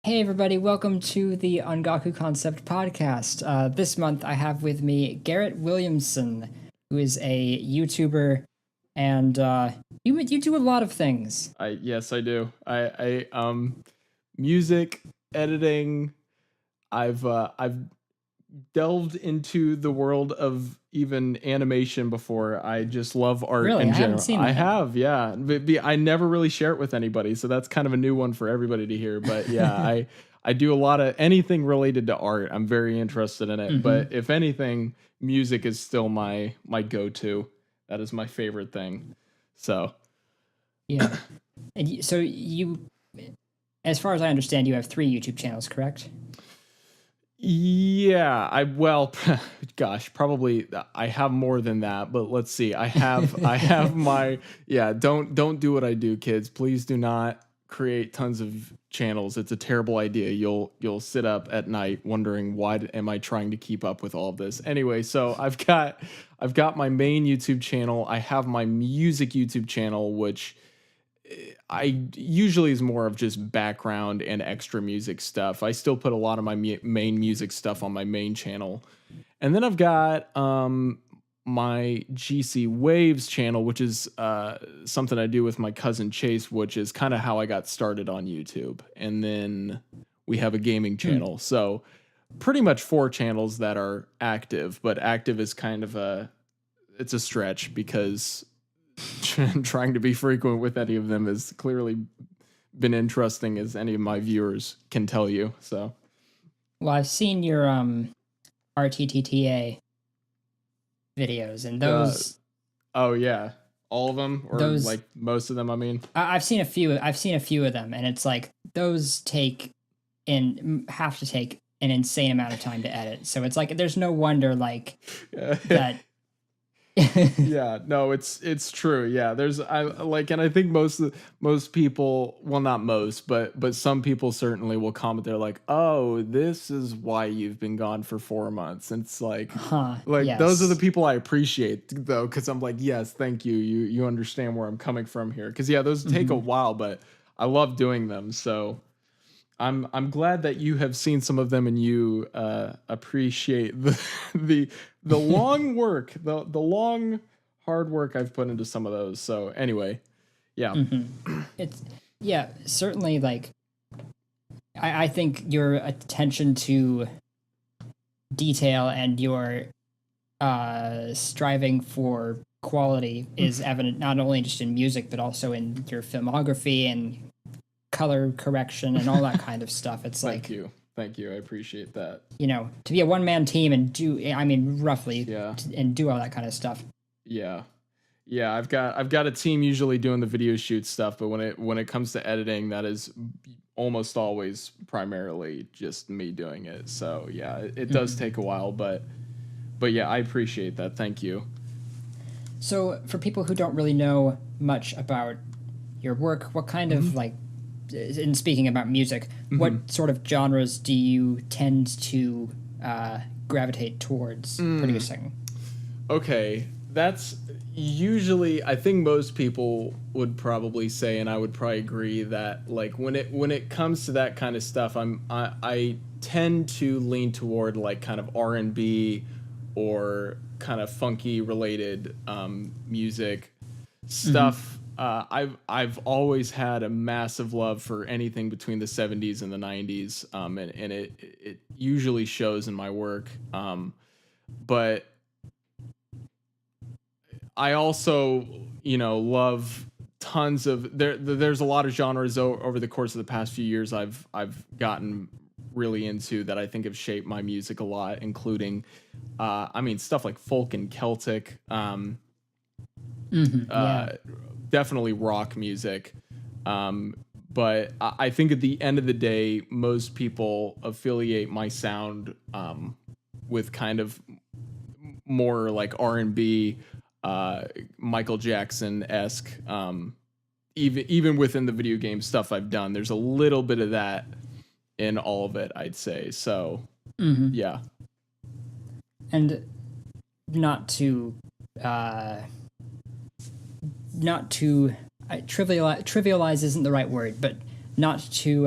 Hey everybody, welcome to the Ongaku Concept podcast. This month I have with me Garrett Williamson, who is a YouTuber, and you do a lot of things. Yes, I do. Music editing. I've delved into the world of even animation before. I just love art Really, in I haven't general. seen I that. have, yeah. I never really share it with anybody, so that's kind of a new one for everybody to hear. But yeah, I do a lot of anything related to art. I'm very interested in it. But if anything, music is still my go-to. That is my favorite thing. So Yeah, and so you, as far as I understand, you have 3 YouTube channels, correct? yeah, gosh, probably I have more than that, but let's see. I have my yeah, don't do what I do, kids. Please do not create tons of channels. It's a terrible idea. You'll sit up at night wondering am I trying to keep up with all of this. Anyway, so I've got my main YouTube channel. I have my music YouTube channel, which I usually is more of just background and extra music stuff. I still put a lot of my main music stuff on my main channel. And then I've got my GC Waves channel, which is something I do with my cousin Chase, which is kind of how I got started on YouTube. And then we have a gaming channel. So pretty much 4 channels that are active, but active is kind of it's a stretch because trying to be frequent with any of them has clearly been interesting, as any of my viewers can tell you. So, Well, I've seen your RTTTA videos, and those. Oh yeah, all of them, or Those like most of them. I mean, I've seen a few. I've seen a few of them, and it's like those have to take an insane amount of time to edit. So it's like there's no wonder that. yeah, no, it's true. Yeah, and I think most people, well, not most, but some people certainly will comment. They're like, "Oh, this is why you've been gone for 4 months." And it's like, Yes. those are the people I appreciate though, because I'm like, yes, thank you. You understand where I'm coming from here, because yeah, those take a while, but I love doing them. So I'm glad that you have seen some of them and you appreciate the long work, the long hard work I've put into some of those. So anyway, yeah. It's certainly like I think your attention to detail and your striving for quality is evident not only just in music but also in your filmography and color correction and all that kind of stuff. It's Thank you. I appreciate that. To be a one-man team and roughly, Yeah. and do all that kind of stuff. Yeah. I've got a team usually doing the video shoot stuff, but when it comes to editing, that is almost always primarily just me doing it. So yeah, it does take a while, but yeah, I appreciate that. Thank you. So for people who don't really know much about your work, what kind of in speaking about music, what sort of genres do you tend to gravitate towards producing? Okay, that's usually, I think most people would probably say, and I would probably agree, that like when it comes to that kind of stuff, I tend to lean toward like kind of R&B or kind of funky related music stuff. I've always had a massive love for anything between the 70s and the 90s, and it usually shows in my work. But I also, love tons of there's a lot of genres over the course of the past few years I've gotten really into that I think have shaped my music a lot, including stuff like folk and Celtic, definitely rock music. But I think at the end of the day, most people affiliate my sound with kind of more like R&B, Michael Jackson-esque. Even within the video game stuff I've done, there's a little bit of that in all of it, I'd say. So, yeah. And not to trivialize isn't the right word, but not to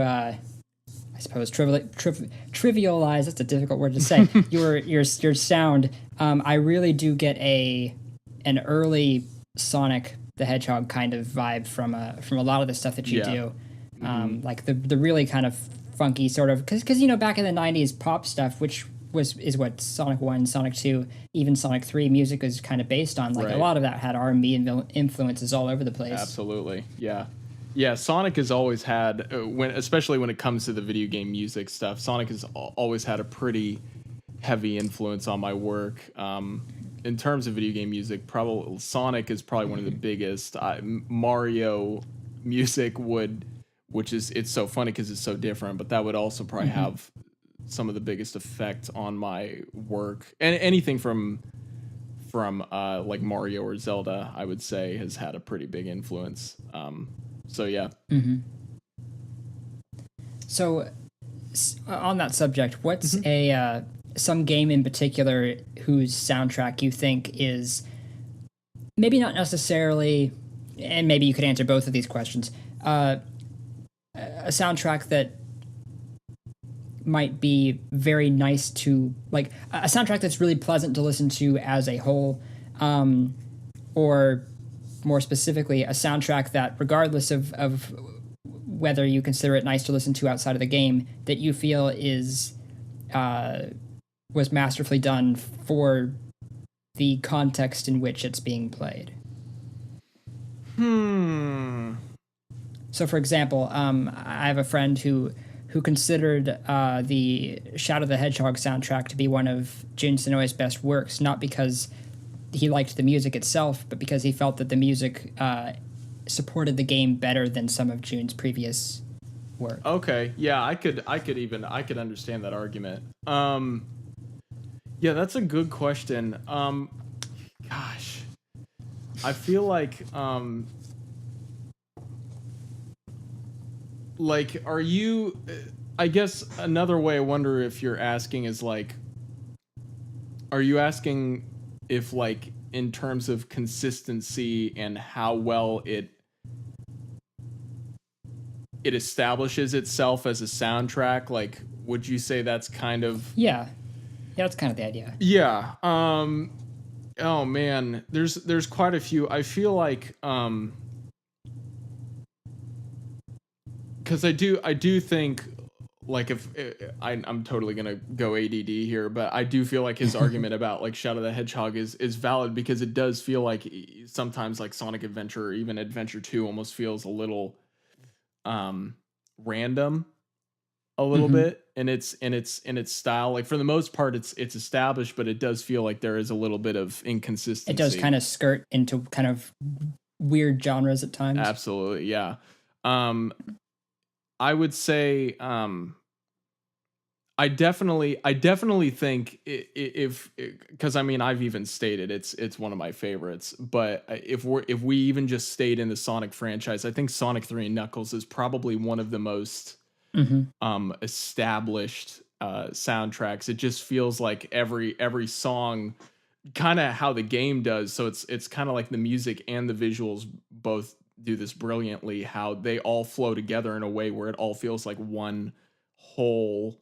suppose trivialize. That's a difficult word to say. your sound. I really do get an early Sonic the Hedgehog kind of vibe from a lot of the stuff that you do. Like the really kind of funky sort of, because you know, back in the 90s pop stuff, which is what Sonic 1, Sonic 2, even Sonic 3 music is kind of based on. Like a lot of that had R&B influences all over the place. Absolutely. Yeah, Sonic has always had, especially when it comes to the video game music stuff, Sonic has always had a pretty heavy influence on my work. In terms of video game music, probably Sonic is probably one of the biggest. Mario music it's so funny because it's so different, but that would also probably have some of the biggest effect on my work. And anything from like Mario or Zelda, I would say, has had a pretty big influence. So yeah. So on that subject, what's some game in particular whose soundtrack you think is maybe not necessarily, and maybe you could answer both of these questions, a soundtrack that might be very nice to, like, a soundtrack that's really pleasant to listen to as a whole, or more specifically, a soundtrack that, regardless of whether you consider it nice to listen to outside of the game, that you feel was masterfully done for the context in which it's being played. So, for example, I have a friend who considered the Shadow the Hedgehog soundtrack to be one of Jun Senoe's best works, not because he liked the music itself, but because he felt that the music supported the game better than some of Jun's previous work. Okay, yeah, I could understand that argument. Yeah, that's a good question. Gosh, I feel like are you? I guess another way I wonder if you're asking is like, are you asking if, like, in terms of consistency and how well it establishes itself as a soundtrack, like, would you say that's kind of... Yeah, that's kind of the idea. Yeah. Oh man, there's quite a few. I feel like because I do think, like, if I'm totally gonna go ADD here, but I do feel like his argument about, like, Shadow the Hedgehog is valid, because it does feel like sometimes, like, Sonic Adventure or even Adventure 2 almost feels a little random a little bit in its style. Like, for the most part it's established, but it does feel like there is a little bit of inconsistency. It does kind of skirt into kind of weird genres at times. Absolutely, yeah. I would say I definitely think if because I mean, I've even stated it's one of my favorites, but if we even just stayed in the Sonic franchise, I think Sonic 3 and Knuckles is probably one of the most established soundtracks. It just feels like every song, kind of how the game does. So it's kind of like the music and the visuals both do this brilliantly, how they all flow together in a way where it all feels like one whole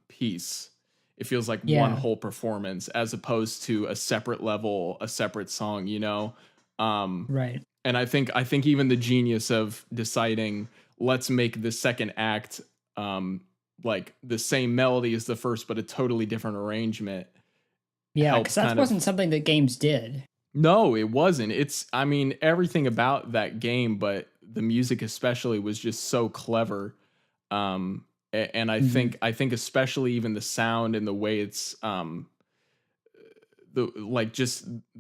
piece. It feels like one whole performance, as opposed to a separate level, a separate song, you know? Right. And I think even the genius of deciding, let's make the second act like the same melody as the first, but a totally different arrangement. Yeah, because that wasn't something that games did. No, it wasn't. I mean, everything about that game, but the music especially, was just so clever. And I think especially even the sound and the way it's the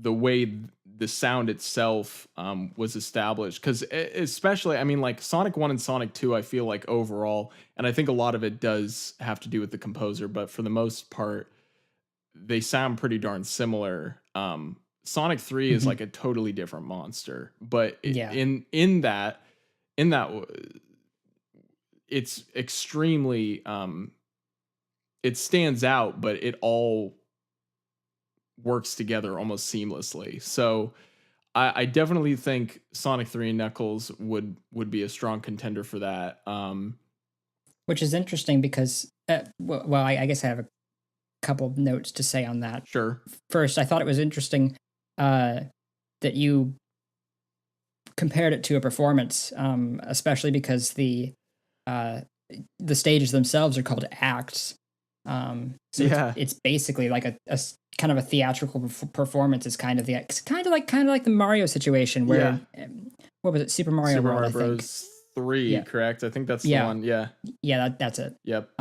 way the sound itself was established, because especially, I mean, like, Sonic 1 and Sonic 2, I feel like overall, and I think a lot of it does have to do with the composer, but for the most part they sound pretty darn similar. Sonic 3 is like a totally different monster, but in that it's extremely it stands out, but it all works together almost seamlessly. So I definitely think Sonic 3 and Knuckles would be a strong contender for that. which is interesting because, I guess I have a couple notes to say on that. Sure. First, I thought it was interesting that you compared it to a performance, especially because the stages themselves are called acts. So it's basically like a kind of a theatrical performance. Is kind of like the Mario situation where what was it, Super Mario World? Mario Bros. 3, correct? I think that's the one. Yeah, that's it. Yep.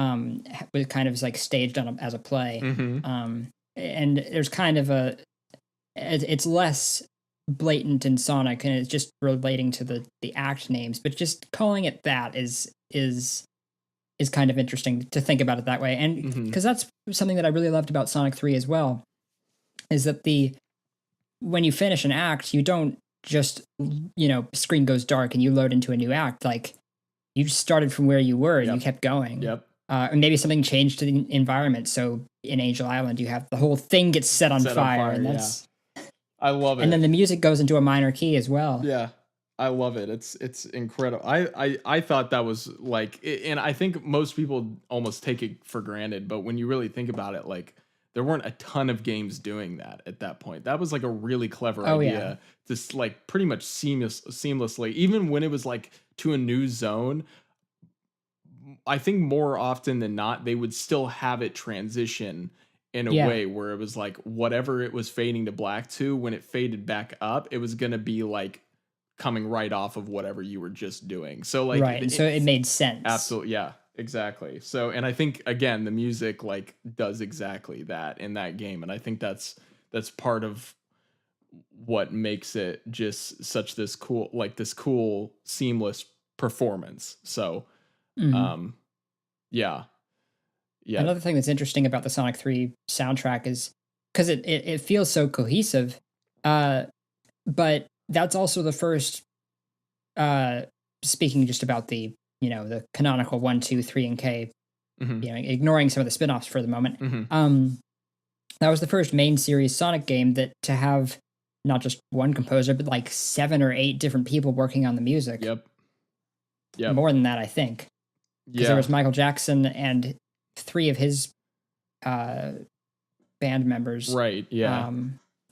It kind of is like staged as a play. Mm-hmm. And there's kind of it's less blatant in Sonic, and it's just relating to the act names, but just calling it that is kind of interesting to think about it that way. And because that's something that I really loved about Sonic 3 as well, is that when you finish an act, you don't just, screen goes dark and you load into a new act. Like, you just started from where you were and you kept going. Yep. And maybe something changed to the environment. So in Angel Island, you have the whole thing gets set on fire, and that's, I love it. And then the music goes into a minor key as well. Yeah. I love it. It's incredible. I thought that was like, and I think most people almost take it for granted, but when you really think about it, like, there weren't a ton of games doing that at that point. That was like a really clever idea, just like pretty much seamlessly, even when it was like to a new zone. I think more often than not, they would still have it transition in a way where it was like whatever it was fading to black to, when it faded back up, it was going to be like coming right off of whatever you were just doing. So like, so it made sense. Absolutely. Yeah, exactly. So, and I think again, the music like does exactly that in that game. And I think that's part of what makes it just such this cool seamless performance. So, yeah. Another thing that's interesting about the Sonic 3 soundtrack is because it feels so cohesive, but that's also the first, speaking just about the canonical 1, 2, 3, and K, ignoring some of the spin-offs for the moment. That was the first main series Sonic game to have not just one composer, but like 7 or 8 different people working on the music. Yep. More than that, I think. Because there was Michael Jackson and 3 of his band members. Right, yeah.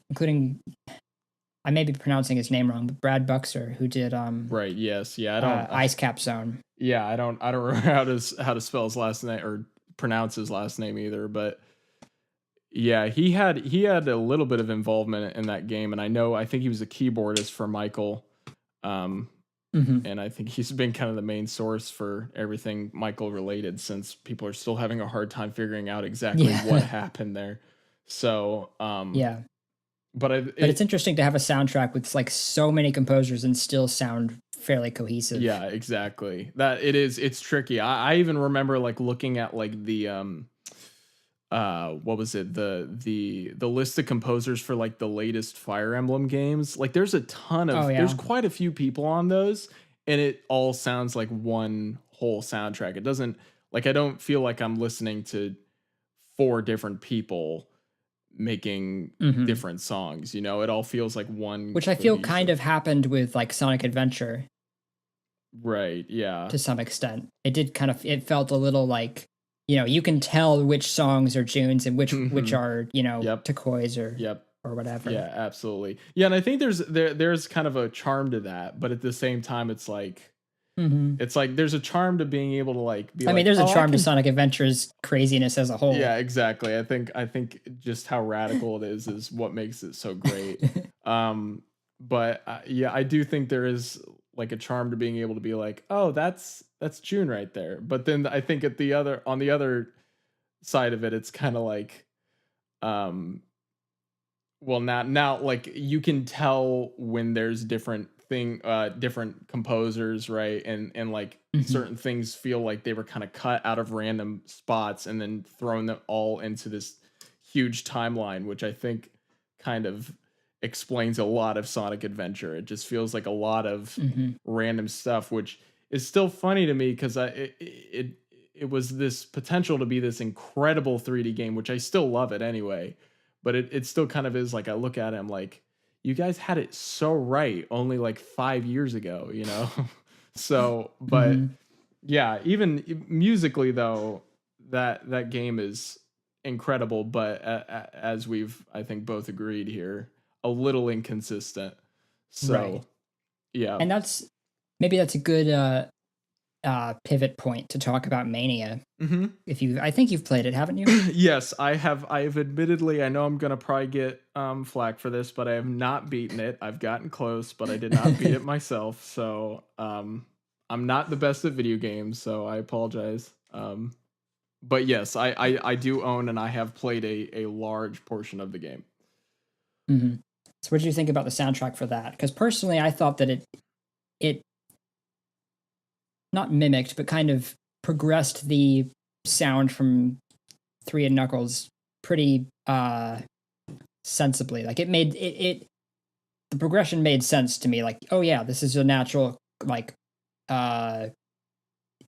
Including, I may be pronouncing his name wrong, but Brad Buxer, who did right, yes. Yeah, I don't Ice Cap Zone. Yeah, I don't remember how to spell his last name or pronounce his last name either, but yeah, he had a little bit of involvement in that game, and I think he was a keyboardist for Michael. And I think he's been kind of the main source for everything Michael related, since people are still having a hard time figuring out exactly what happened there. So, but it's interesting to have a soundtrack with like so many composers and still sound fairly cohesive. Yeah, exactly. It's tricky. I even remember like looking at like the what was it, the list of composers for like the latest Fire Emblem games. Like there's a ton of there's quite a few people on those, and it all sounds like one whole soundtrack. It doesn't, like, I don't feel like I'm listening to 4 different people making different songs, it all feels like one, which I feel kind of happened with like Sonic Adventure, right? Yeah, to some extent. It felt a little like, you can tell which songs are June's and which are, Takoi's or whatever. Yeah, absolutely. Yeah, and I think there's kind of a charm to that, but at the same time, it's like, it's like there's a charm to being able to like be. I mean, there's a charm to Sonic Adventure's craziness as a whole. Yeah, exactly. I think just how radical it is what makes it so great. But I do think there is like a charm to being able to be like, oh, that's June right there. But then I think on the other side of it, it's kind of like, well, now like you can tell when there's different composers, right? And like certain things feel like they were kind of cut out of random spots and then thrown them all into this huge timeline, which I think kind of explains a lot of Sonic Adventure. It just feels like a lot of random stuff, which is still funny to me because it was this potential to be this incredible 3D game, which I still love it anyway. But it still kind of is like, I look at it, I'm like, you guys had it so right only like 5 years ago, So, but Yeah, even musically though, that game is incredible, but as we've I think both agreed here, a little inconsistent. Right. So yeah. And maybe that's a good pivot point to talk about Mania. Hmm. I think you've played it, haven't you? Yes, I have. I've admittedly, I know I'm gonna probably get flack for this, but I have not beaten it. I've gotten close, but I did not beat it myself. So I'm not the best at video games, so I apologize. But yes, I do own and I have played a large portion of the game. Hmm. So, what did you think about the soundtrack for that? Because personally, I thought that it not mimicked, but kind of progressed the sound from Three and Knuckles pretty sensibly. Like it made it the progression made sense to me. Like, oh yeah, this is a natural like uh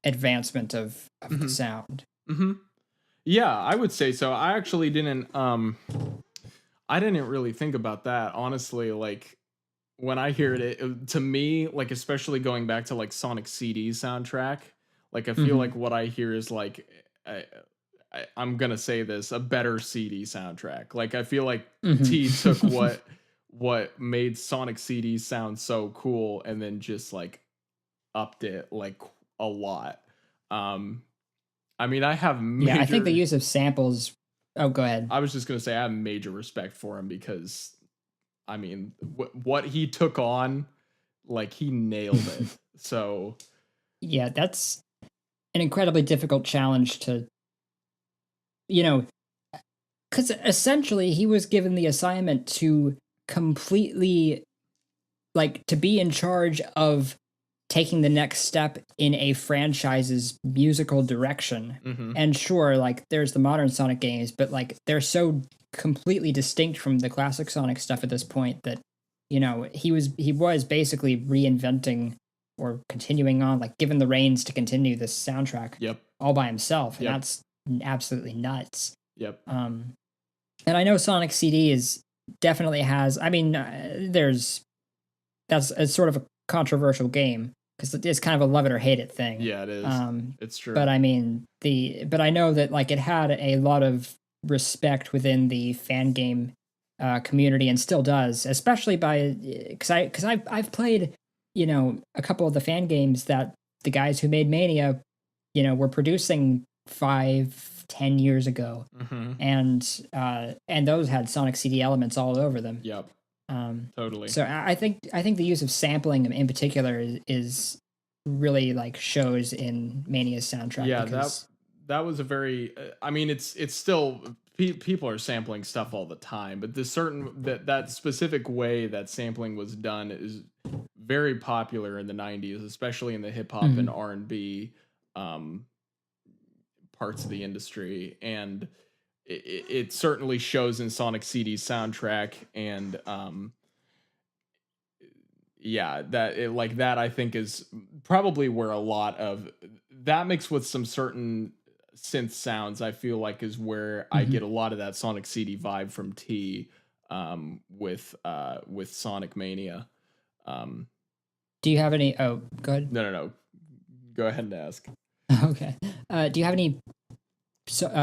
advancement of the Hmm. sound. Hmm. Yeah, I would say so. I actually didn't. I didn't really think about that honestly. Like when I hear to me, like especially going back to like Sonic CD soundtrack, like I feel Hmm. like what I hear is like I'm gonna say this, a better CD soundtrack. Like I feel like T took Hmm. what made Sonic CD sound so cool and then just like upped it like a lot. Um, I mean, I have Yeah, I think the major. use of samples. Oh, go ahead. I was just gonna say I have major respect for him because I mean, what he took on, like he nailed it. So Yeah, that's an incredibly difficult challenge to, you know, because essentially he was given the assignment to completely, like, to be in charge of taking the next step in a franchise's musical direction. mhm. And sure, like, there's the modern Sonic games, but like, they're so completely distinct from the classic Sonic stuff at this point that, he was basically reinventing or continuing on, like, given the reins to continue this soundtrack Yep. all by himself, and Yep. that's absolutely nuts. Yep. Um, and I know Sonic CD is definitely has. I mean, that's it's sort of a controversial game because it's kind of a love it or hate it thing. Yeah, it is. Um, It's true. but I mean but I know that like it had a lot of respect within the fan game community and still does, especially by because I've played a couple of the fan games that the guys who made Mania were producing 5-10 years ago, Mhm. and those had Sonic CD elements all over them. Yep. Um, Totally. so I think the use of sampling in particular is really like shows in Mania's soundtrack Yeah, because that was a very I mean it's still people are sampling stuff all the time, but this certain that specific way that sampling was done is very popular in the 90s, especially in the hip hop and Mhm. R&B um parts of the industry, and it certainly shows in Sonic CD's soundtrack. And yeah, that it, like that I think is probably where a lot of that mixed with some certain synth sounds I feel like is where I Mhm. get a lot of that Sonic CD vibe from T, with Sonic Mania. um Do you have any? Oh, good. no, no, no, go ahead and ask. Okay. Do you have any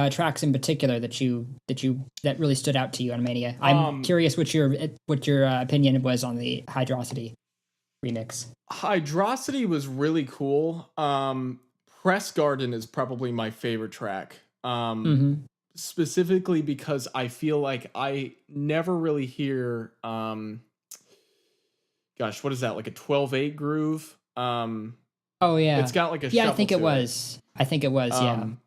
tracks in particular that really stood out to you on Mania? I'm um curious what your opinion was on the Hydrosity remix. Hydrosity was really cool. Press Garden is probably my favorite track. Hmm. Specifically because I feel like I never really hear gosh, what is that? Like a 12/8 groove? Oh It's yeah, got like a yeah. I shuffle think it to it. was. I think it was. Yeah. Um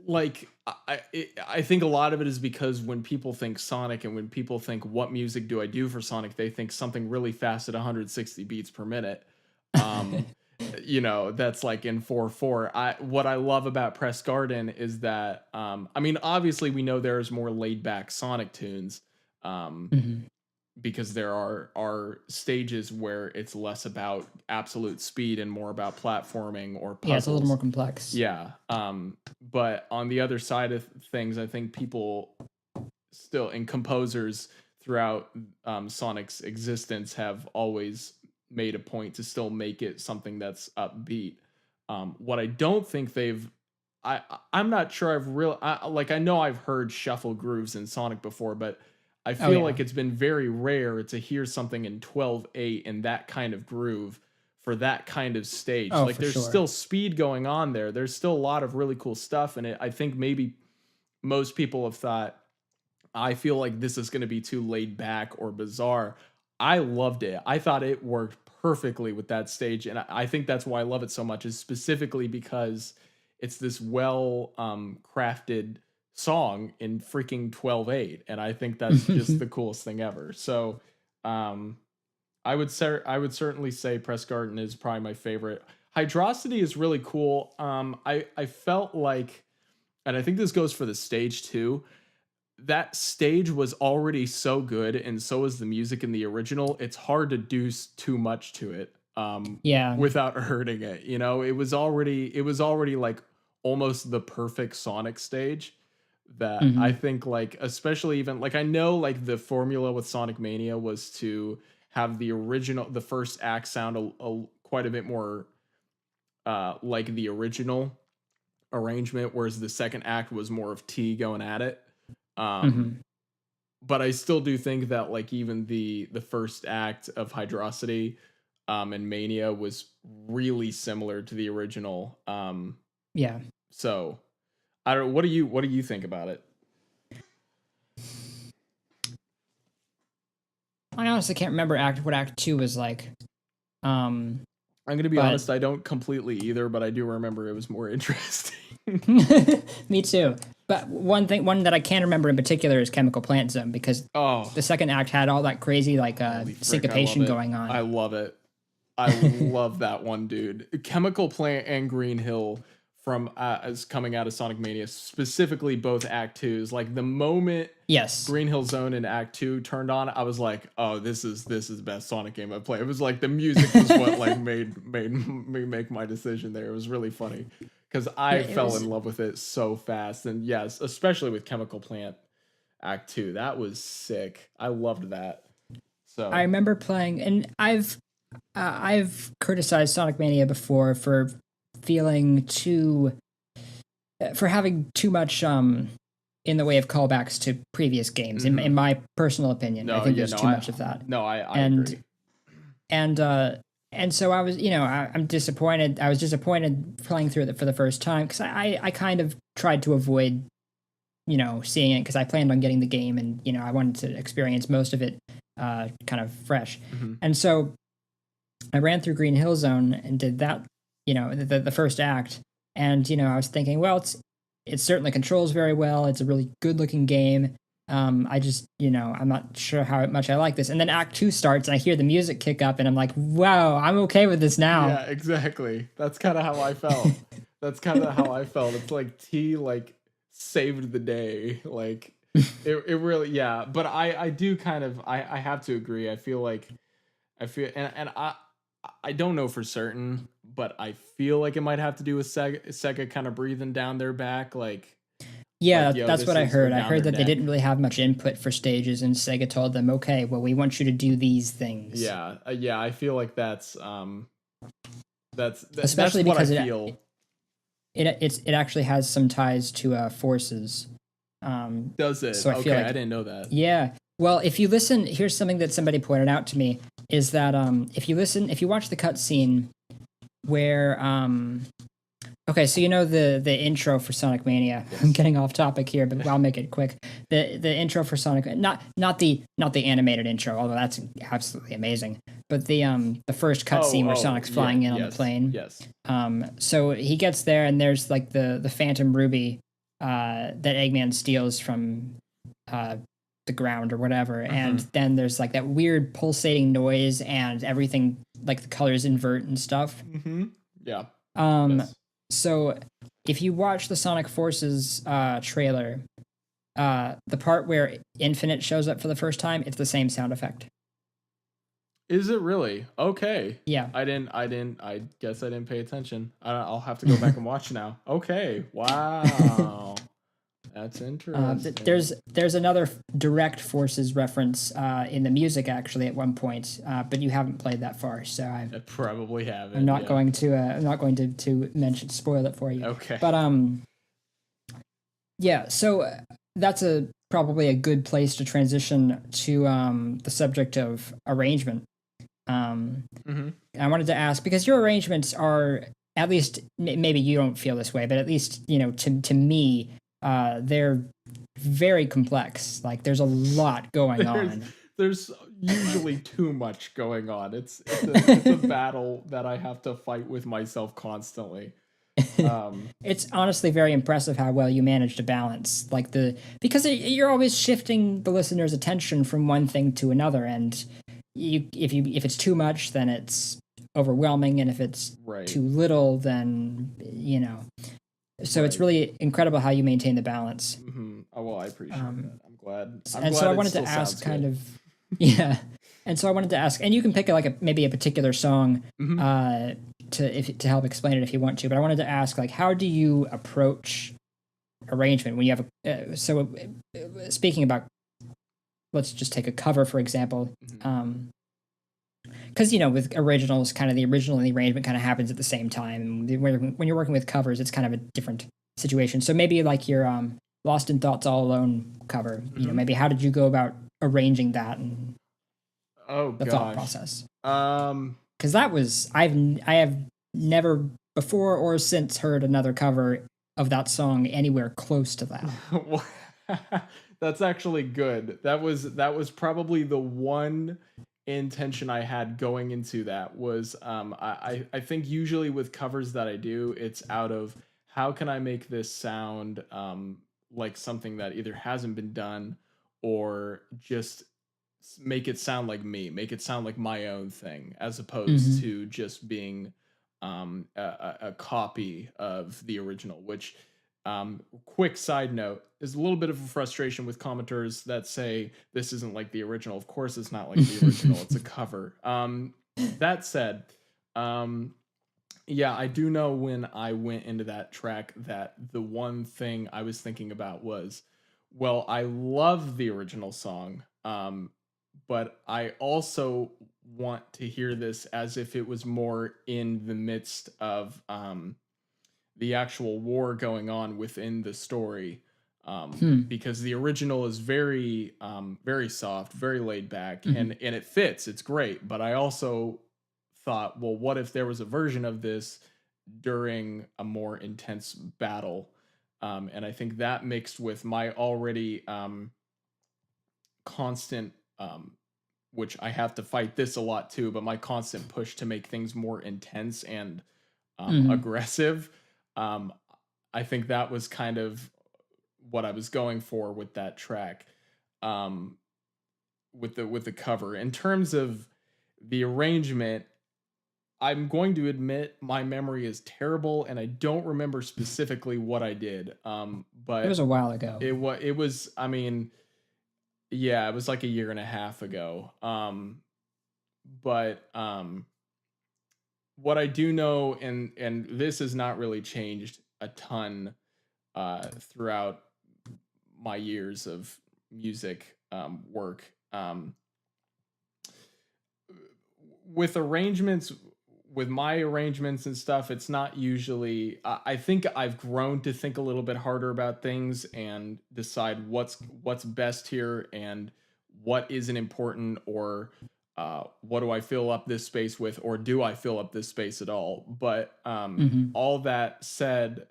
like I think a lot of it is because when people think Sonic and when people think what music do I do for Sonic, they think something really fast at 160 beats per minute. Um, that's like in 4/4. What I love about Press Garden is that I mean, obviously we know there's more laid back Sonic tunes. Um, Hmm. because there are stages where it's less about absolute speed and more about platforming or Yeah, it's a little more puzzles. complex. Yeah. But on the other side of things, I think people still and composers throughout Sonic's existence have always made a point to still make it something that's upbeat. What I don't think they've, I'm not sure I know I've heard shuffle grooves in Sonic before, but I feel like it's been very rare to hear something in 12/8 in that kind of groove for that kind of stage. Like there's still speed going on there. There's still a lot of really cool stuff in it. I think maybe most people have thought, I feel like this is going to be too laid back or bizarre. I loved it. I thought it worked perfectly with that stage. And I think that's why I love it so much, is specifically because it's this well crafted song in freaking 12/8. And I think that's just the coolest thing ever. So I would certainly say Press Garden is probably my favorite. Hydrocity is really cool. I felt like, and I think this goes for the stage too, that stage was already so good, and so is the music in the original. It's hard to do too much to it without hurting it. You know, it was already like almost the perfect Sonic stage that I think, like, especially even like, I know like the formula with Sonic Mania was to have the first act sound quite a bit more like the original arrangement, whereas the second act was more of T going at it. But I still do think that like even the first act of Hydrocity and Mania was really similar to the original. So I don't, what do you think about it? I honestly can't remember what Act 2 was like. I'm gonna be honest, I don't completely either, but I do remember it was more interesting. Me too. But one that I can remember in particular is Chemical Plant Zone, because the second act had all that crazy like syncopation going on. I love it. I love that one, dude. Chemical Plant and Green Hill from as coming out of Sonic Mania, specifically both Act 2s. Like the moment Green Hill Zone in Act 2 turned on, I was like, oh, this is the best Sonic game I've played. It was like the music was what like made me make my decision there. It was really funny, because I fell in love with it so fast. And yes, especially with Chemical Plant Act 2. That was sick. I loved that. So I remember playing, and I've criticized Sonic Mania before for having too much in the way of callbacks to previous games. In my personal opinion, I think there's too much of that. No, I agree. And so I was, I'm disappointed. I was disappointed playing through it for the first time, because I kind of tried to avoid, seeing it, because I planned on getting the game, and, I wanted to experience most of it kind of fresh. And so I ran through Green Hill Zone and did that, the first act. And, I was thinking, well, it certainly controls very well. It's a really good looking game. I just, I'm not sure how much I like this. And then Act 2 starts, and I hear the music kick up, and I'm like, wow, I'm okay with this now. Yeah, exactly. That's kind of how I felt. It's like T like saved the day. Like it really, yeah. But I do kind of, I have to agree. I feel, and I don't know for certain, but I feel like it might have to do with Sega kind of breathing down their back, like. Yeah, that's what I heard. I heard that they didn't really have much input for stages, and Sega told them, okay, well, we want you to do these things. Yeah, I feel like that's especially that's because what I feel. It actually has some ties to Forces. Does it? So I feel like, I didn't know that. Yeah. Well, if you listen, here's something that somebody pointed out to me, is that if you watch the cutscene where okay, so the intro for Sonic Mania. Yes. I'm getting off topic here, but I'll make it quick. The intro for Sonic, not the animated intro, although that's absolutely amazing, but the first cutscene where Sonic's flying in on the plane. Yes. So he gets there, and there's like the Phantom Ruby that Eggman steals from the ground or whatever, and then there's like that weird pulsating noise, and everything, like the colors invert and stuff. Yeah. Yes. So if you watch the Sonic Forces trailer, the part where Infinite shows up for the first time, it's the same sound effect. Is it really? Okay. Yeah. I guess I didn't pay attention. I'll have to go back and watch now. Okay. Wow. That's interesting. There's another direct Forces reference in the music actually at one point, but you haven't played that far, so I probably haven't. I'm not going to mention spoil it for you. Okay. But yeah. So that's probably a good place to transition to the subject of arrangement. I wanted to ask because your arrangements are, at least maybe you don't feel this way, but at least to me, they're very complex. Like there's a lot going on. There's usually too much going on. It's a battle that I have to fight with myself constantly. It's honestly very impressive how well you manage to balance because you're always shifting the listener's attention from one thing to another, and if it's too much, then it's overwhelming, and if it's too little, then So it's really incredible how you maintain the balance. Oh, well, I appreciate that. I'm glad. So I wanted to ask kind of, yeah. And so I wanted to ask, and you can pick maybe a particular song to help explain it if you want to. But I wanted to ask, like, how do you approach arrangement when you have speaking about, let's just take a cover for example. Because with originals, kind of the original and the arrangement kind of happens at the same time. When you're working with covers, it's kind of a different situation. So maybe like your "Lost in Thoughts All Alone" cover. Maybe how did you go about arranging that and the thought process? Because that was I have never before or since heard another cover of that song anywhere close to that. That's actually good. That was probably the one intention I had going into that was I think usually with covers that I do, it's out of how can I make this sound like something that either hasn't been done or just make it sound like me, make it sound like my own thing, as opposed to just being a copy of the original, which quick side note is a little bit of a frustration with commenters that say this isn't like the original. Of course it's not like the original, it's a cover. That said, yeah, I do know when I went into that track that the one thing I was thinking about was, well, I love the original song, but I also want to hear this as if it was more in the midst of the actual war going on within the story, because the original is very very soft, very laid back, and it fits, it's great. But I also thought, well, what if there was a version of this during a more intense battle? And I think that mixed with my already constant, which I have to fight this a lot too, but my constant push to make things more intense and aggressive. I think that was kind of what I was going for with that track, with the cover. In terms of the arrangement, I'm going to admit my memory is terrible and I don't remember specifically what I did. But it was a while ago. It was. I mean, yeah, it was like a year and a half ago. But what I do know, and this has not really changed a ton throughout my years of music work, with arrangements, with my arrangements and stuff, it's not usually, I think I've grown to think a little bit harder about things and decide what's best here and what isn't important, or what do I fill up this space with, or do I fill up this space at all? But all that said,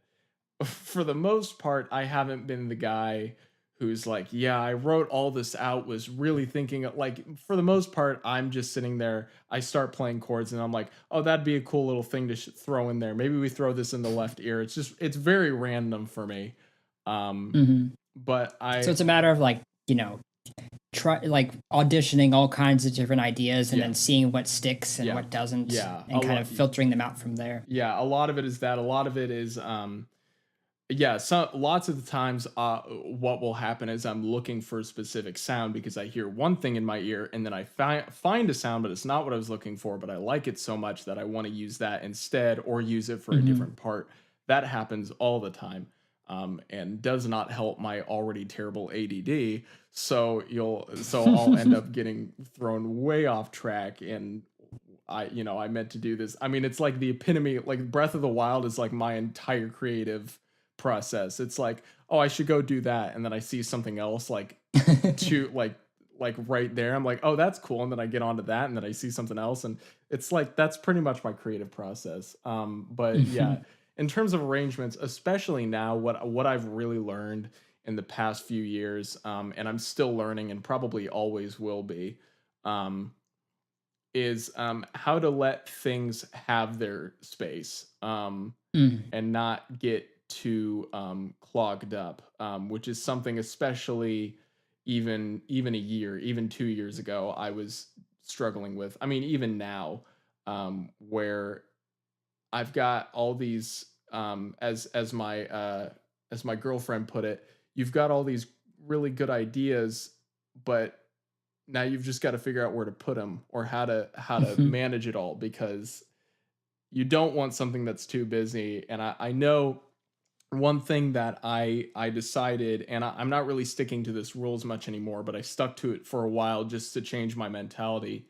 for the most part, I haven't been the guy who's like, yeah, I wrote all this out, was really thinking, like, for the most part, I'm just sitting there, I start playing chords and I'm like, oh, that'd be a cool little thing to throw in there. Maybe we throw this in the left ear. It's very random for me. But so it's a matter of like, try like auditioning all kinds of different ideas and then seeing what sticks and what doesn't, and kind of filtering them out from there. Yeah, a lot of it is that. A lot of it is so lots of the times what will happen is I'm looking for a specific sound because I hear one thing in my ear and then I find a sound, but it's not what I was looking for, but I like it so much that I want to use that instead, or use it for a different part. That happens all the time. and does not help my already terrible ADD. So I'll end up getting thrown way off track. And I meant to do this. I mean, it's like the epitome, like Breath of the Wild is like my entire creative process. It's like, oh, I should go do that. And then I see something else like to like right there. I'm like, oh, that's cool. And then I get onto that, and then I see something else. And it's like, that's pretty much my creative process. But yeah, in terms of arrangements, especially now, what I've really learned in the past few years, and I'm still learning and probably always will be, is how to let things have their space, and not get too clogged up, which is something especially even a year, even 2 years ago, I was struggling with. I mean, even now, where I've got all these, as my girlfriend put it, you've got all these really good ideas, but now you've just got to figure out where to put them or how to manage it all, because you don't want something that's too busy. And I know one thing that I decided, and I'm not really sticking to this rule as much anymore, but I stuck to it for a while just to change my mentality,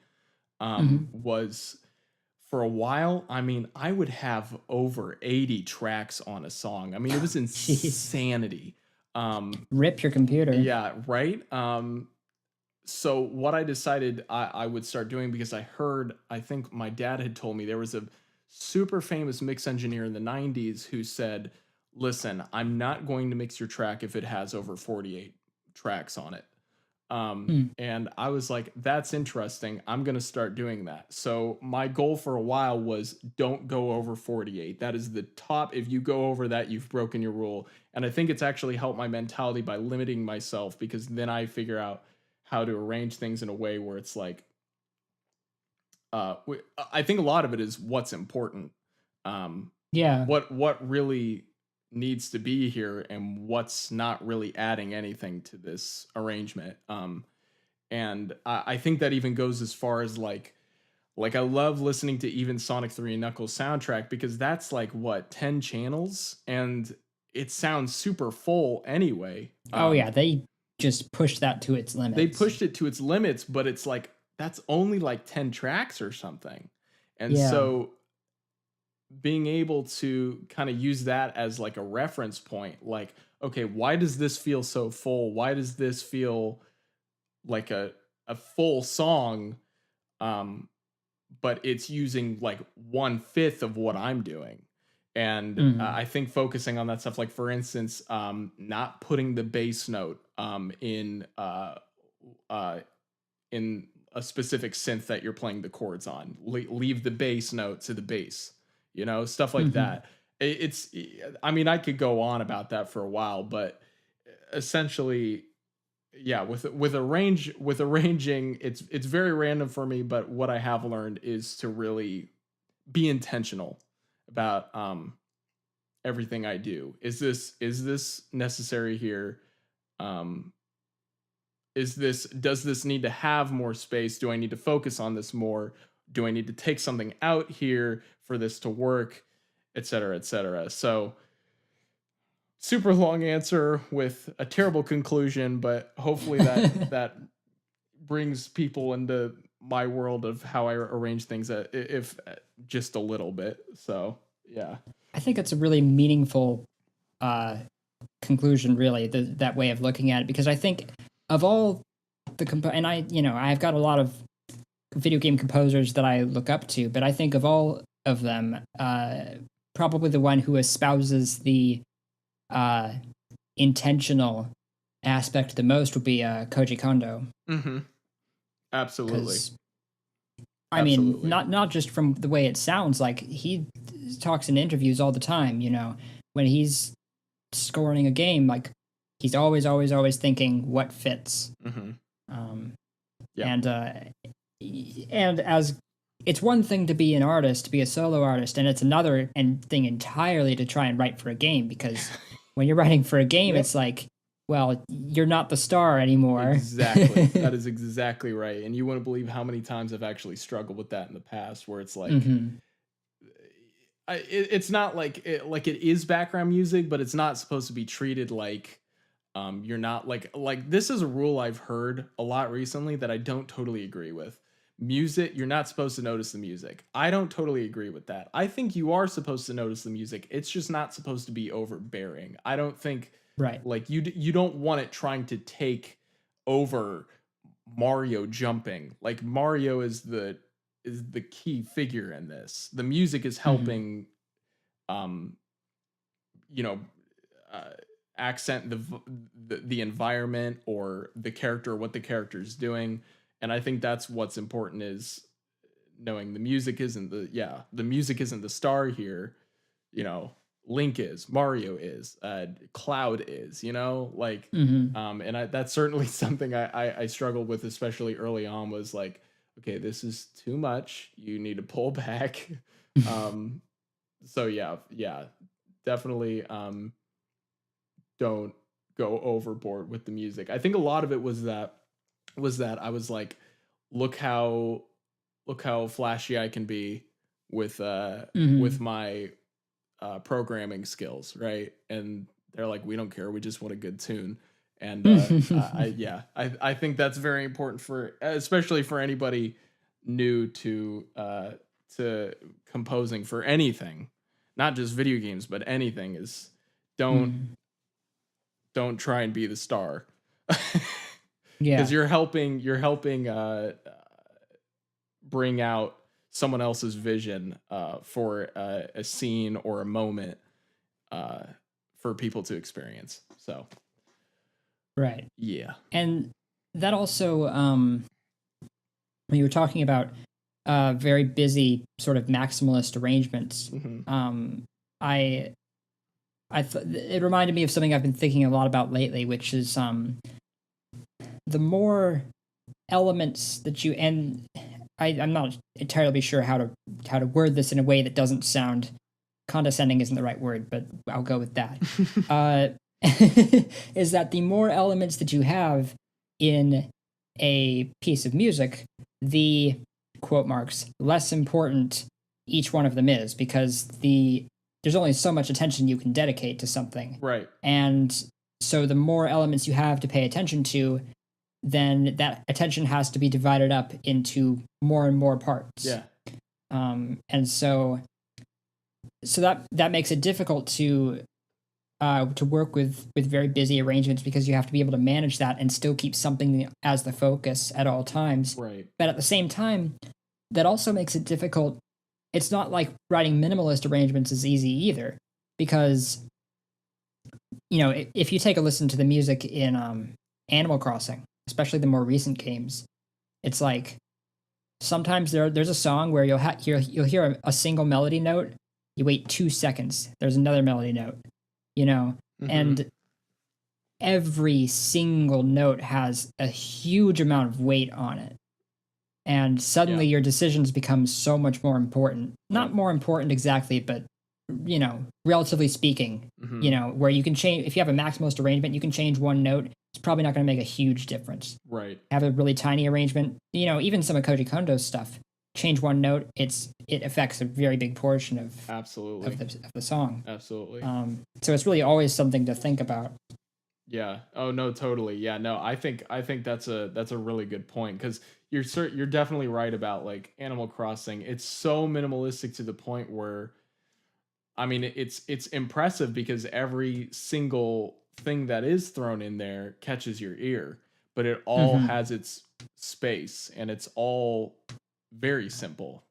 was for a while, I mean, I would have over 80 tracks on a song. I mean, it was insanity. Rip your computer. Yeah, right? So what I decided I would start doing, because I think my dad had told me there was a super famous mix engineer in the 90s who said, listen, I'm not going to mix your track if it has over 48 tracks on it. And I was like, that's interesting. I'm going to start doing that. So my goal for a while was don't go over 48. That is the top. If you go over that, you've broken your rule. And I think it's actually helped my mentality by limiting myself, because then I figure out how to arrange things in a way where it's like, I think a lot of it is what's important. What really needs to be here and what's not really adding anything to this arrangement. And I think that even goes as far as like I love listening to even Sonic 3 and Knuckles soundtrack, because that's like 10 channels, and it sounds super full anyway. They just pushed that to its limits. They pushed it to its limits, but it's like, that's only like 10 tracks or something. And so being able to kind of use that as like a reference point, like, okay, why does this feel so full? Why does this feel like a full song? But it's using like 1/5 of what I'm doing. And I think focusing on that stuff, like for instance, not putting the bass note in a specific synth that you're playing the chords on. Leave the bass note to the bass, stuff like that. I mean, I could go on about that for a while, but essentially, yeah, with arranging, it's very random for me, but what I have learned is to really be intentional about everything I do. Is this necessary here? Does this need to have more space? Do I need to focus on this more? Do I need to take something out here for this to work, et cetera, et cetera? So super long answer with a terrible conclusion, but hopefully that brings people into my world of how I arrange things, if just a little bit. So yeah, I think it's a really meaningful conclusion, really, that way of looking at it, because I think of all the and I've got a lot of video game composers that I look up to, but I think of all of them, probably the one who espouses the intentional aspect the most would be Koji Kondo. Absolutely. I mean, not just from the way it sounds, like he talks in interviews all the time, when he's scoring a game, like he's always thinking what fits. And as it's one thing to be an artist, to be a solo artist, and it's another thing entirely to try and write for a game, because when you're writing for a game, it's like, well, you're not the star anymore. Exactly. That is exactly right. And you wouldn't believe how many times I've actually struggled with that in the past, where it's like, it's not like it is background music, but it's not supposed to be treated like you're not like this is a rule I've heard a lot recently that I don't totally agree with. Music, you're not supposed to notice the music. I don't totally agree with that. I think you are supposed to notice the music. It's just not supposed to be overbearing. I don't think Right. like you don't want it trying to take over Mario jumping. Like Mario is the key figure in this. The music is helping um you know uh, accent the environment or the character, what the character is doing. And I think that's what's important, is knowing the music isn't the music isn't the star here. You know, Link is, Mario is, Cloud is, you know, like Hmm. and that's certainly something I struggled with, especially early on, was like, okay, this is too much, you need to pull back. um so yeah, definitely don't go overboard with the music. I think a lot of it was that I was like, look how flashy I can be with Hmm. my programming skills, right? And they're like, we don't care, we just want a good tune. And I think that's very important, for especially for anybody new to composing for anything, not just video games, but anything, is don't Hmm. don't try and be the star. Because Yeah. you're helping bring out someone else's vision for a scene or a moment uh, for people to experience. So Right. yeah. And that also, when you were talking about very busy sort of maximalist arrangements, Hmm. um, I it reminded me of something I've been thinking a lot about lately, which is the more elements that you, and I'm not entirely sure how to word this in a way that doesn't sound condescending, isn't the right word, but I'll go with that. Uh, is that the more elements that you have in a piece of music, the quote marks less important each one of them is, because there's only so much attention you can dedicate to something. Right. And so the more elements you have to pay attention to, then that attention has to be divided up into more and more parts. Yeah. And so that makes it difficult to work with very busy arrangements, because you have to be able to manage that and still keep something as the focus at all times. Right. But at the same time, that also makes it difficult. It's not like writing minimalist arrangements is easy either, because if you take a listen to the music in Animal Crossing, especially the more recent games, it's like sometimes there's a song where you'll hear a single melody note. You wait 2 seconds, there's another melody note, Hmm. and every single note has a huge amount of weight on it. And Yeah. suddenly your decisions become so much more important. Not Right. more important exactly, but relatively speaking, Hmm. where you can change, if you have a maximalist arrangement, you can change one note. It's probably not going to make a huge difference. Right. Have a really tiny arrangement, even some of Koji Kondo's stuff. Change one note, it affects a very big portion of Absolutely. of the song. Absolutely. So it's really always something to think about. Yeah. Oh no, totally. Yeah. No, I think that's a really good point, because you're definitely right about like Animal Crossing. It's so minimalistic to the point where, I mean, it's impressive because every single thing that is thrown in there catches your ear, but it all Hmm. has its space, and it's all very simple.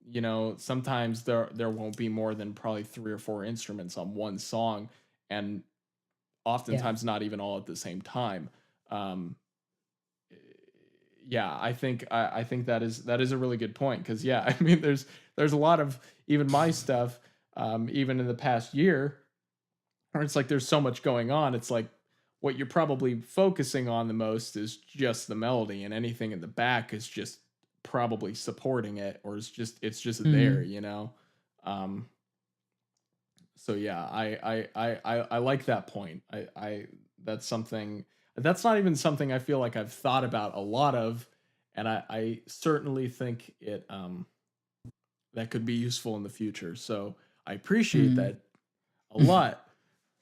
Sometimes there won't be more than probably three or four instruments on one song, and Yeah. oftentimes not even all at the same time. Um, yeah, I think that is a really good point, because yeah, I mean, there's a lot of even my stuff, even in the past year, where it's like there's so much going on. It's like what you're probably focusing on the most is just the melody, and anything in the back is just probably supporting it, or it's just there, Hmm. you know. Um, so yeah, I like that point. I That's something that's not even something I feel like I've thought about a lot of, and I certainly think it that could be useful in the future. So I appreciate that a lot.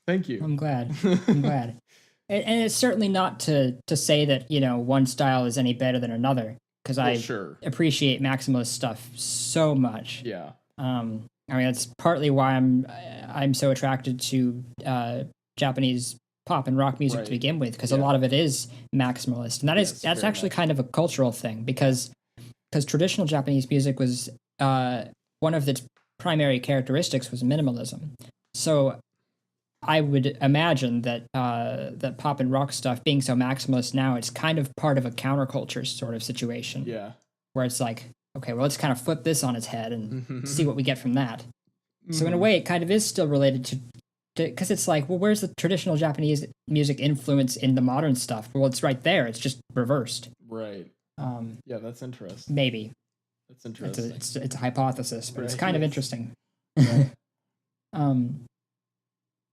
Thank you. I'm glad. I'm glad. And it's certainly not to say that, one style is any better than another, because Well, I sure. appreciate maximalist stuff so much. Yeah. I mean, that's partly why I'm so attracted to Japanese pop and rock music to Right. begin with, because a Yeah. lot of it is maximalist, and Yes, that's very actually much. kind of a cultural thing, because traditional Japanese music was one of its primary characteristics was minimalism. So I would imagine that that pop and rock stuff being so maximalist now, it's kind of part of a counterculture sort of situation, Yeah. where it's like, okay, well, let's kind of flip this on its head and see what we get from that. So in a Mhm. way, it kind of is still related to, because it's like, well, where's the traditional Japanese music influence in the modern stuff? Well, it's right there. It's just reversed. Right. Yeah, that's interesting. Maybe That's interesting. it's a hypothesis, but it's Right, kind of yes. interesting. Right.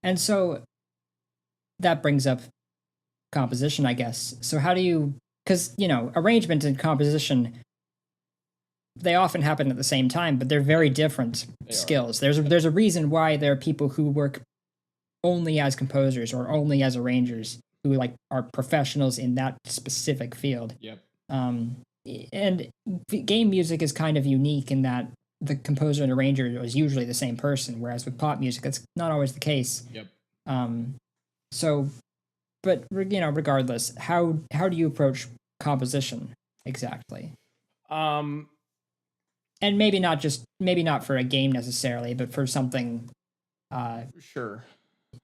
And so that brings up composition, I guess. So how do you? Because arrangement and composition, they often happen at the same time, but they're very different They are. skills. There's a reason why there are people who work only as composers or only as arrangers, who like are professionals in that specific field. Yep. And game music is kind of unique in that the composer and arranger is usually the same person, whereas with pop music, that's not always the case. Yep. So, but regardless, how do you approach composition exactly? And maybe not for a game necessarily, but for something, Sure.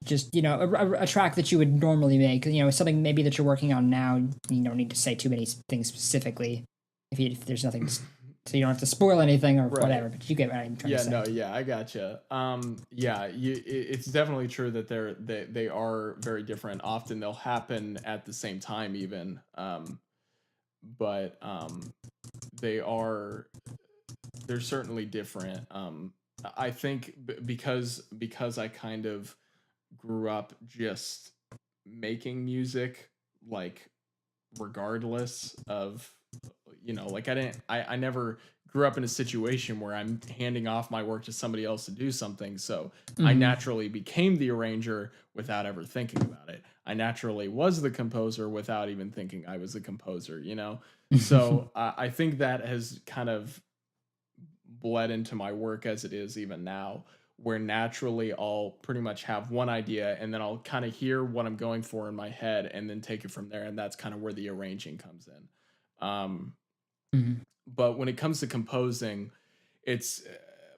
just a track that you would normally make. Something maybe that you're working on now. You don't need to say too many things specifically, if there's nothing, so you don't have to spoil anything or whatever. But you get what I'm trying to say. No, yeah, I gotcha. Yeah, it's definitely true that they are very different. Often they'll happen at the same time, even. But they're certainly different. I think because I kind of grew up just making music, like regardless of, like I never grew up in a situation where I'm handing off my work to somebody else to do something. So I naturally became the arranger without ever thinking about it. I naturally was the composer without even thinking I was the composer, So I think that has kind of bled into my work as it is even now, where naturally I'll pretty much have one idea and then I'll kind of hear what I'm going for in my head and then take it from there. And that's kind of where the arranging comes in. But when it comes to composing, it's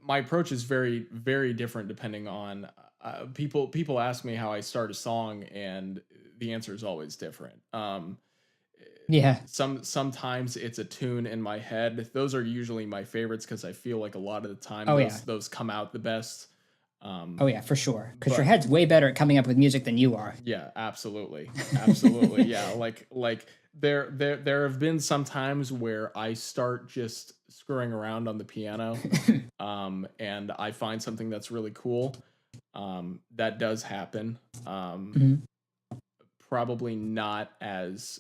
my approach is very, very different depending on people ask me how I start a song, and the answer is always different. Yeah. Sometimes it's a tune in my head. Those are usually my favorites because I feel like a lot of the time those come out the best. Oh yeah, for sure. Because your head's way better at coming up with music than you are. Yeah, absolutely, absolutely. Yeah, like there have been some times where I start just screwing around on the piano, and I find something that's really cool. That does happen. Probably not as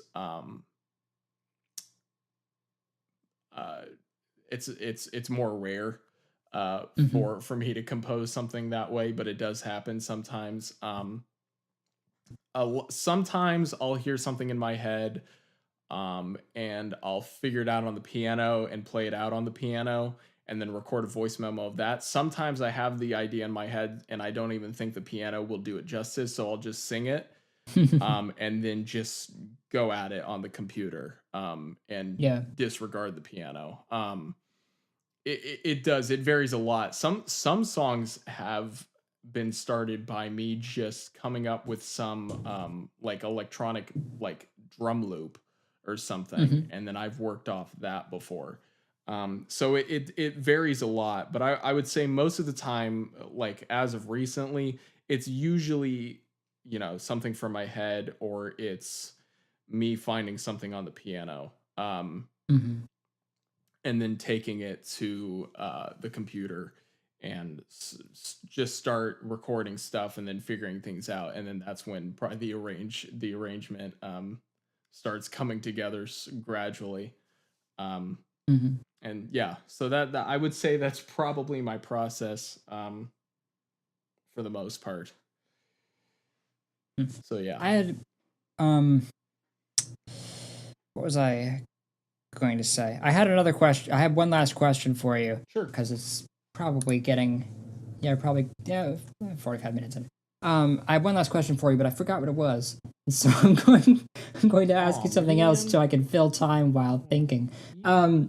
it's more rare for me to compose something that way, but it does happen sometimes. Sometimes I'll hear something in my head, and I'll figure it out on the piano and play it out on the piano and then record a voice memo of that. Sometimes I have the idea in my head and I don't even think the piano will do it justice, so I'll just sing it. And then just go at it on the computer, and disregard the piano. It varies a lot. Some songs have been started by me just coming up with some like electronic like drum loop or something, and then I've worked off that before. So it varies a lot, but I would say most of the time, like as of recently, it's usually something from my head, or it's me finding something on the piano, and then taking it to the computer and just start recording stuff and then figuring things out, and then that's when probably the arrangement starts coming together gradually. And yeah, so that I would say that's probably my process. for the most part. Hmm. So yeah. I had what was I going to say? I had another question. I have one last question for you. Sure. Because it's probably getting 45 minutes in. I have one last question for you, but I forgot what it was. So I'm going to ask you something else so I can fill time while thinking. No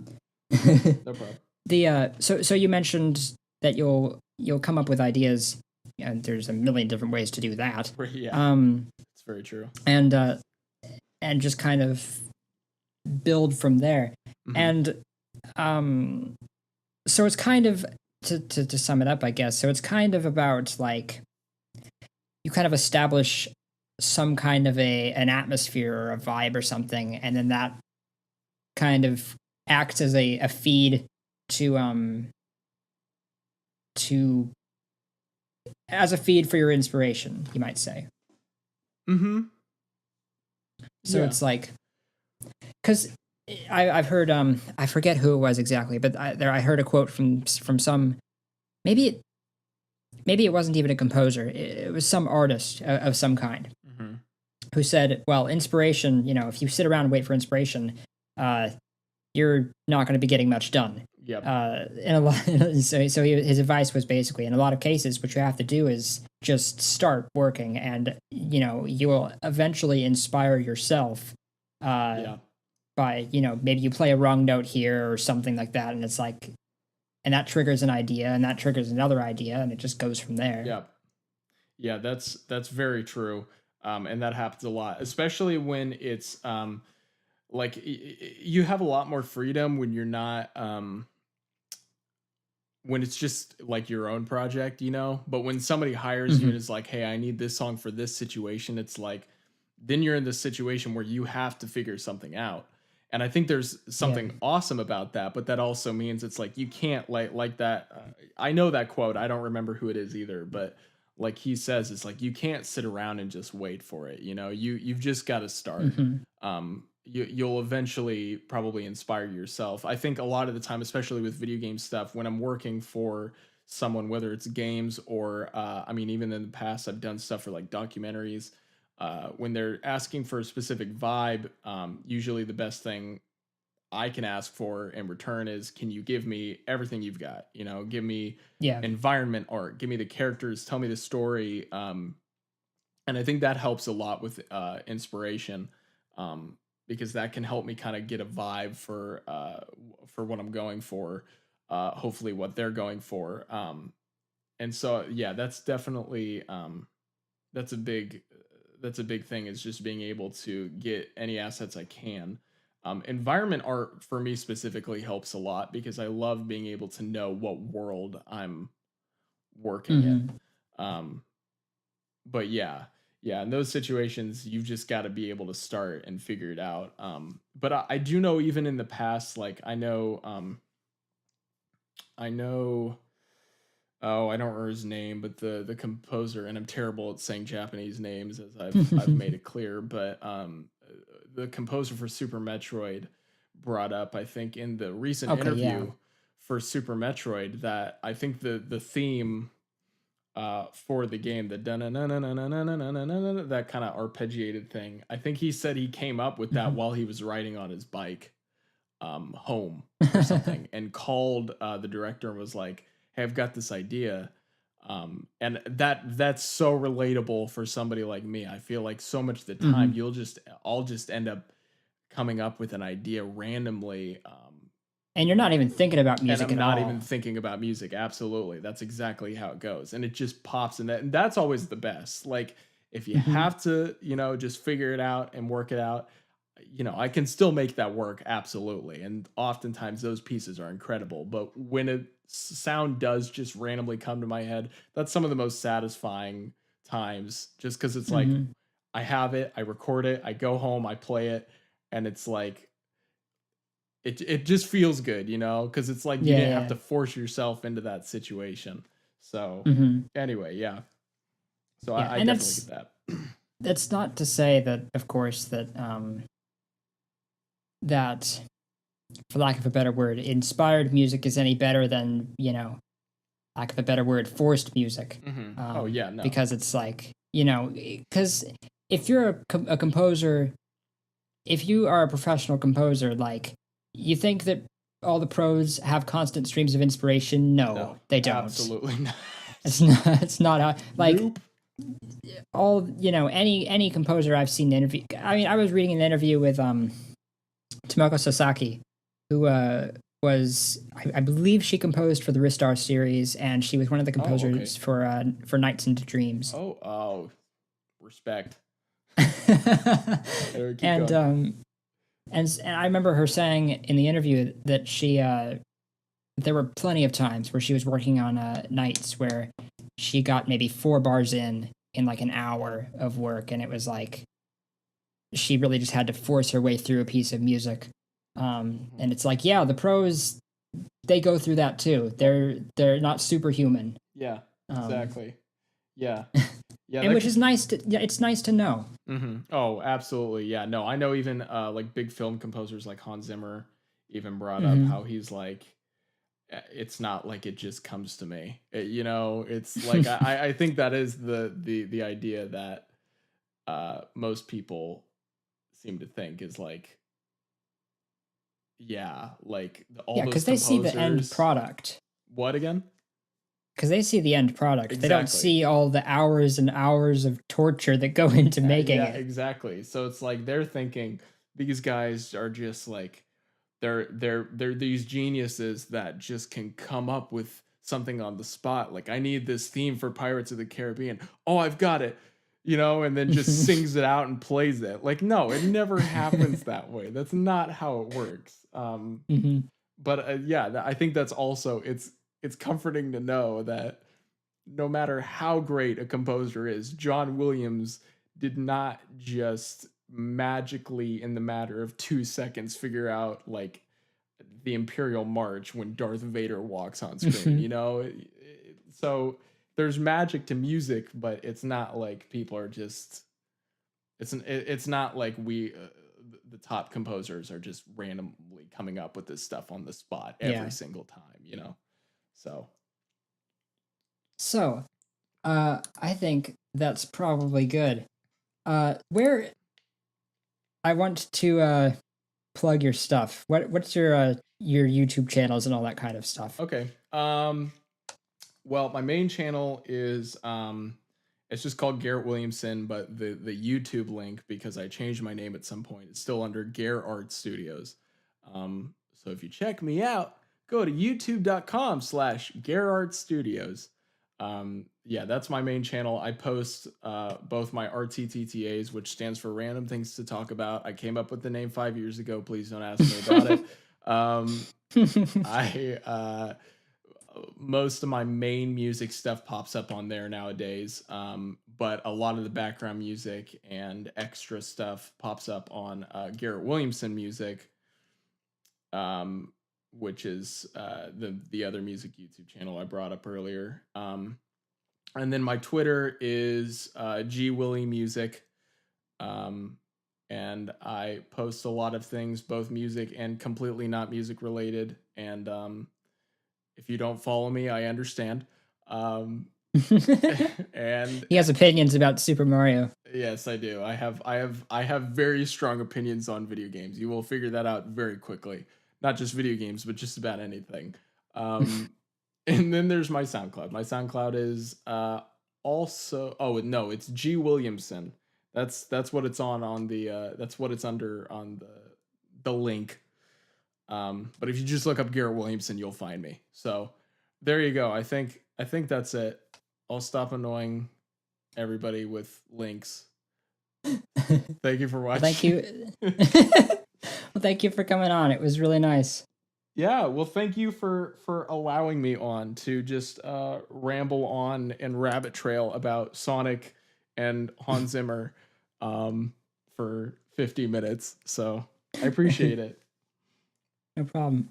problem. So you mentioned that you'll come up with ideas, and there's a million different ways to do that. Yeah. It's very true. And just kind of build from there. Mm-hmm. And so it's kind of to sum it up, I guess. So it's kind of about like you kind of establish some kind of an atmosphere or a vibe or something, and then that kind of acts as a feed to as a feed for your inspiration, you might say. Mm-hmm. So it's like, because I've heard I forget who it was exactly, but I heard a quote from some, maybe it wasn't even a composer, it was some artist of some kind, who said, well, inspiration, if you sit around and wait for inspiration, you're not going to be getting much done. Yep. His advice was basically, in a lot of cases, what you have to do is just start working, and you will eventually inspire yourself by maybe you play a wrong note here or something like that, and it's like, and that triggers an idea, and that triggers another idea, and it just goes from there. Yeah, that's very true. And that happens a lot, especially when it's like you have a lot more freedom when you're not when it's just like your own project, but when somebody hires you and is like, hey, I need this song for this situation, it's like, then you're in this situation where you have to figure something out. And I think there's something awesome about that, but that also means it's like, you can't like that. I know that quote, I don't remember who it is either, but like he says, it's like, you can't sit around and just wait for it. You've just got to start. You'll eventually probably inspire yourself. I think a lot of the time, especially with video game stuff, when I'm working for someone, whether it's games or, even in the past, I've done stuff for like documentaries, when they're asking for a specific vibe, usually the best thing I can ask for in return is, can you give me everything you've got? Give me environment art, give me the characters, tell me the story. And I think that helps a lot with inspiration, because that can help me kind of get a vibe for what I'm going for, hopefully what they're going for. And so, yeah, that's definitely, that's a big thing, is just being able to get any assets I can. Environment art for me specifically helps a lot, because I love being able to know what world I'm working in. But yeah, in those situations, you've just got to be able to start and figure it out. But I do know, even in the past, like I know, oh, I don't remember his name, but the composer, and I'm terrible at saying Japanese names, as I've made it clear, but the composer for Super Metroid brought up, I think, in the recent interview for Super Metroid, that I think the theme for the game, the that kind of arpeggiated thing, I think he said he came up with that while he was riding on his bike home or something, and called the director and was like, hey, I've got this idea. And that's so relatable for somebody like me. I feel like so much of the time I'll just end up coming up with an idea randomly. And you're not even thinking about music at all. Not even thinking about music. Absolutely. That's exactly how it goes. And it just pops in that. And that's always the best. Like, if you have to, just figure it out and work it out, I can still make that work. Absolutely. And oftentimes those pieces are incredible. But when a sound does just randomly come to my head, that's some of the most satisfying times, just because it's like, I have it, I record it, I go home, I play it, and it's like, it just feels good, because it's like you didn't have to force yourself into that situation. So anyway, yeah. So I definitely get that. That's not to say that, of course, that that, for lack of a better word, inspired music is any better than, lack of a better word, forced music. Oh yeah, no. Because it's like, because if you're a composer, if you are a professional composer, like, you think that all the pros have constant streams of inspiration? No, they don't. Absolutely not. It's not how, like, nope. all, any composer I've seen interview. I mean, I was reading an interview with Tomoko Sasaki, who was, I believe she composed for the Ristar series, and she was one of the composers for Nights into Dreams. Oh, respect. And I remember her saying in the interview that she there were plenty of times where she was working on nights where she got maybe 4 bars in like an hour of work, and it was like she really just had to force her way through a piece of music. And it's like, yeah, the pros, they go through that too. They're not superhuman. Yeah, exactly. Yeah. Yeah, and which is nice it's nice to know. Oh, absolutely. Yeah, no, I know even like big film composers like Hans Zimmer even brought up how he's like, it's not like it just comes to me. It's like I think that is the idea that most people seem to think is like, like all those because they see the end product. What again? Because they see the end product. Exactly. They don't see all the hours and hours of torture that go into making it. Exactly. So it's like they're thinking these guys are just like they're these geniuses that just can come up with something on the spot. Like, I need this theme for Pirates of the Caribbean. Oh, I've got it. And then just sings it out and plays it. Like, no, it never happens that way. That's not how it works. But I think that's also it's comforting to know that no matter how great a composer is, John Williams did not just magically, in the matter of 2 seconds, figure out like the Imperial March when Darth Vader walks on screen. So there's magic to music, but it's not like people are just. It's not like we. The top composers are just randomly coming up with this stuff on the spot every single time. So, I think that's probably good. Where I want to plug your stuff. What's your YouTube channels and all that kind of stuff? Okay. Well, my main channel is it's just called Garrett Williamson, but the YouTube link, because I changed my name at some point, it's still under Garretts Studios. So if you check me out, go to youtube.com/Garretts Studios. That's my main channel. I post both my RTTTAs, which stands for Random Things to Talk About. I came up with the name 5 years ago. Please don't ask me about it. Most of my main music stuff pops up on there nowadays, but a lot of the background music and extra stuff pops up on Garrett Williamson Music, which is the other music YouTube channel I brought up earlier. And then my Twitter is G Willie Music, and I post a lot of things, both music and completely not music related. And if you don't follow me, I understand. And he has opinions about Super Mario. Yes, I do. I have very strong opinions on video games. You will figure that out very quickly. Not just video games, but just about anything. And then there's my SoundCloud. My SoundCloud is it's G Williamson. That's what it's on the that's what it's under on the link. But if you just look up Garrett Williamson, you'll find me. So there you go. I think that's it. I'll stop annoying everybody with links. Thank you for watching. Thank you. Well, thank you for coming on. It was really nice. Yeah, well, thank you for allowing me on to just ramble on and rabbit trail about Sonic and Hans Zimmer for 50 minutes. So I appreciate it. No problem.